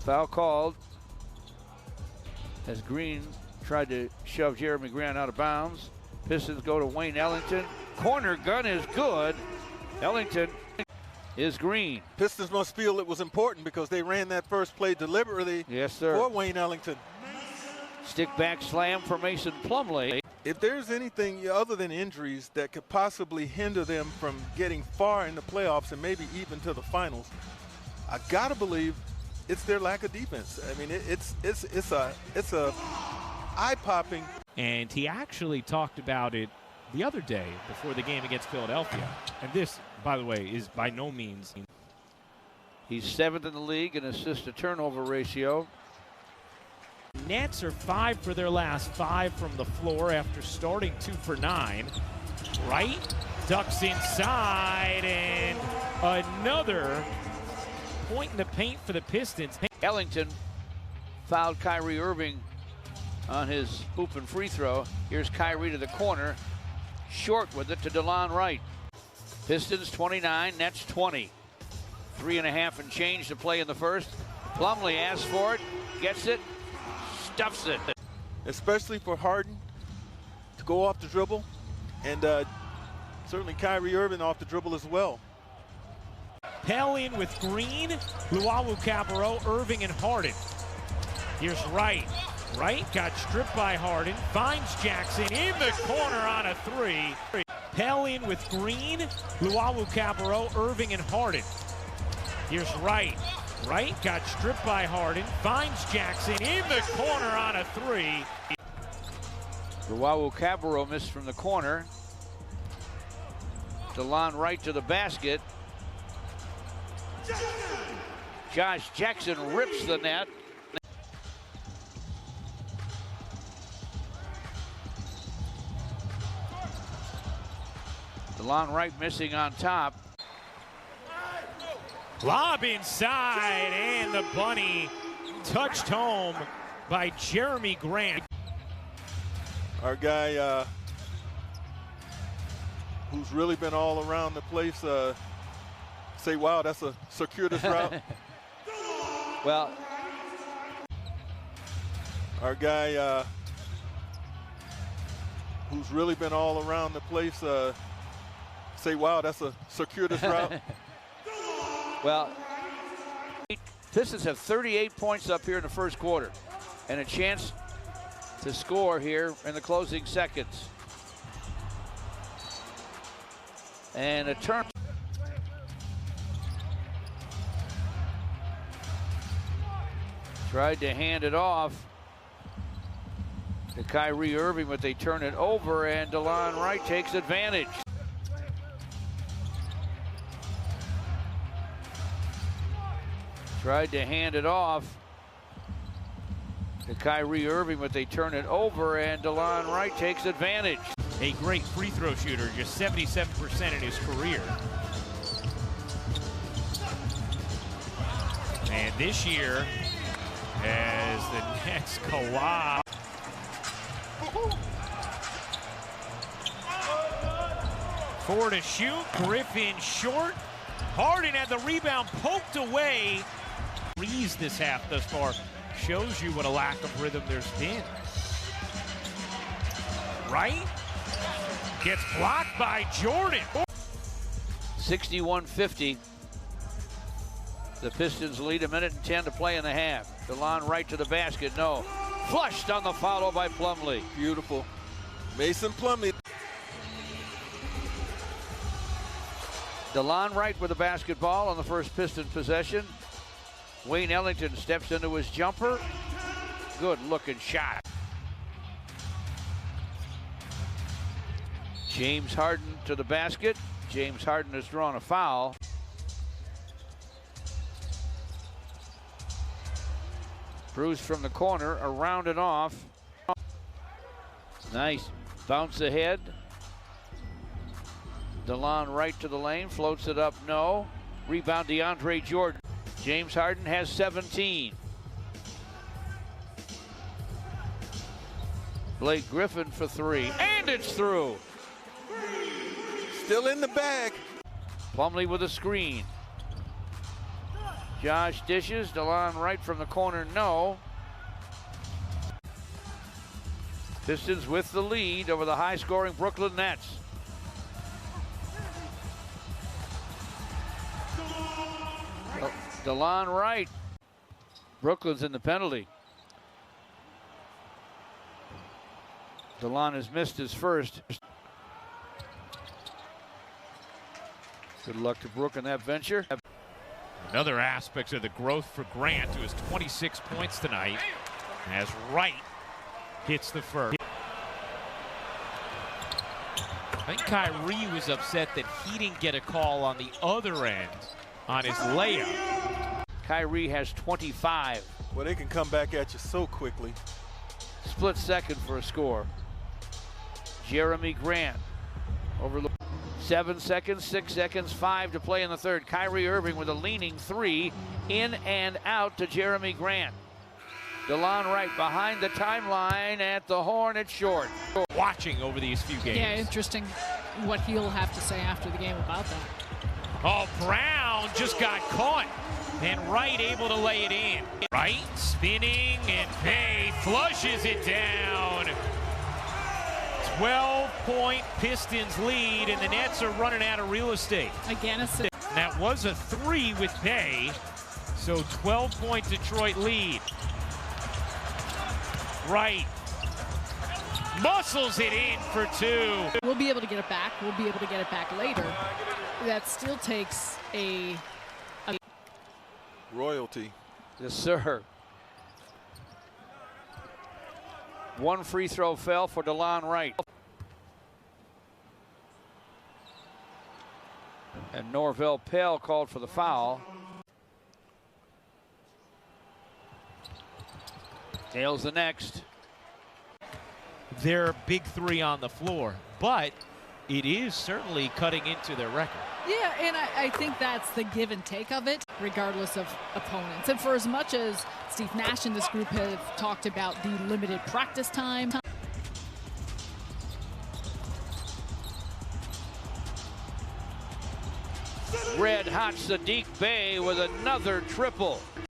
Foul called as Green tried to shove Jeremy Grant out of bounds. Pistons go to Wayne Ellington. Corner gun is good. Ellington is Green. Pistons must feel it was important because they ran that first play deliberately. Yes, sir. For Wayne Ellington. Stick back slam for Mason Plumlee. If there's anything other than injuries that could possibly hinder them from getting far in the playoffs and maybe even to the finals, I gotta believe it's their lack of defense. I mean, it's a eye-popping. And he actually talked about it the other day before the game against Philadelphia. And this, by the way, is by no means. He's 7th in the league in assist-to-turnover ratio. Nets are 5 for their last 5 from the floor after starting 2 for 9. Wright ducks inside, and another point in the paint for the Pistons. Ellington fouled Kyrie Irving on his hoop and free throw. Here's Kyrie to the corner. Short with it to Delon Wright. Pistons 29, Nets 20. 3.5 and change to play in the first. Plumlee asks for it, gets it, stuffs it. Especially for Harden to go off the dribble, and certainly Kyrie Irving off the dribble as well. Pell in with Green, Luwawu-Cabarrot, Irving, and Harden. Here's Wright. Wright got stripped by Harden, finds Jackson in the corner on a 3. Pell in with Green, Luwawu-Cabarrot, Irving, and Harden. Here's Wright. Wright got stripped by Harden, finds Jackson in the corner on a 3. Luwawu-Cabarrot missed from the corner. Delon Wright to the basket. Josh Jackson rips the net. Delon Wright missing on top. Lob inside, and the bunny touched home by Jeremy Grant. Our guy who's really been all around the place, say, wow, that's a circuitous route. Well, our guy who's really been all around the place, say, wow, that's a circuitous route. Well, Pistons have 38 points up here in the first quarter and a chance to score here in the closing seconds. And a turn. Tried to hand it off to Kyrie Irving, but they turn it over, and Delon Wright takes advantage. Tried to hand it off to Kyrie Irving, but they turn it over, and Delon Wright takes advantage. A great free throw shooter, just 77% in his career. And this year, as the Nets collapse. Four to shoot, Griffin short. Harden had the rebound poked away. Threes this half thus far shows you what a lack of rhythm there's been. Wright gets blocked by Jordan. 61-50. The Pistons lead, 1:10 to play in the half. Delon Wright to the basket, no. Flushed on the follow by Plumlee. Beautiful. Mason Plumlee. Delon Wright with the basketball on the first Pistons possession. Wayne Ellington steps into his jumper. Good looking shot. James Harden to the basket. James Harden has drawn a foul. Bruce from the corner, around and off. Nice bounce ahead. Delon Wright to the lane, floats it up, no. Rebound DeAndre Jordan. James Harden has 17. Blake Griffin for 3, and it's through. Still in the bag. Plumlee with a screen. Josh dishes. Delon Wright from the corner, no. Pistons with the lead over the high-scoring Brooklyn Nets. Delon Wright. Brooklyn's in the penalty. Delon has missed his first. Good luck to Brook in that venture. Another aspect of the growth for Grant, who has 26 points tonight, as Wright hits the first. I think Kyrie was upset that he didn't get a call on the other end on his layup. Kyrie has 25. Well, they can come back at you so quickly. Split second for a score. Jeremy Grant over the 7 seconds, 6 seconds, 5 to play in the third. Kyrie Irving with a leaning three, in and out to Jeremy Grant. Delon Wright behind the timeline at the horn, it's short. Watching over these few games. Yeah, interesting what he'll have to say after the game about that. Oh, Brown just got caught, and Wright able to lay it in. Wright spinning, and Pay flushes it down. 12-point Pistons lead, and the Nets are running out of real estate. Again, That was a 3 with Pay, so 12-point Detroit lead. Wright muscles it in for 2. we'll be able to get it back. We'll be able to get it back later. That still takes a Royalty. Yes, sir. One free throw fell for Delon Wright. And Norvell Pell called for the foul. Dale's the next. Their big 3 on the floor, but it is certainly cutting into their record. Yeah, and I think that's the give and take of it, regardless of opponents. And for as much as Steve Nash and this group have talked about the limited practice time. Red hot Sadiq Bey with another triple.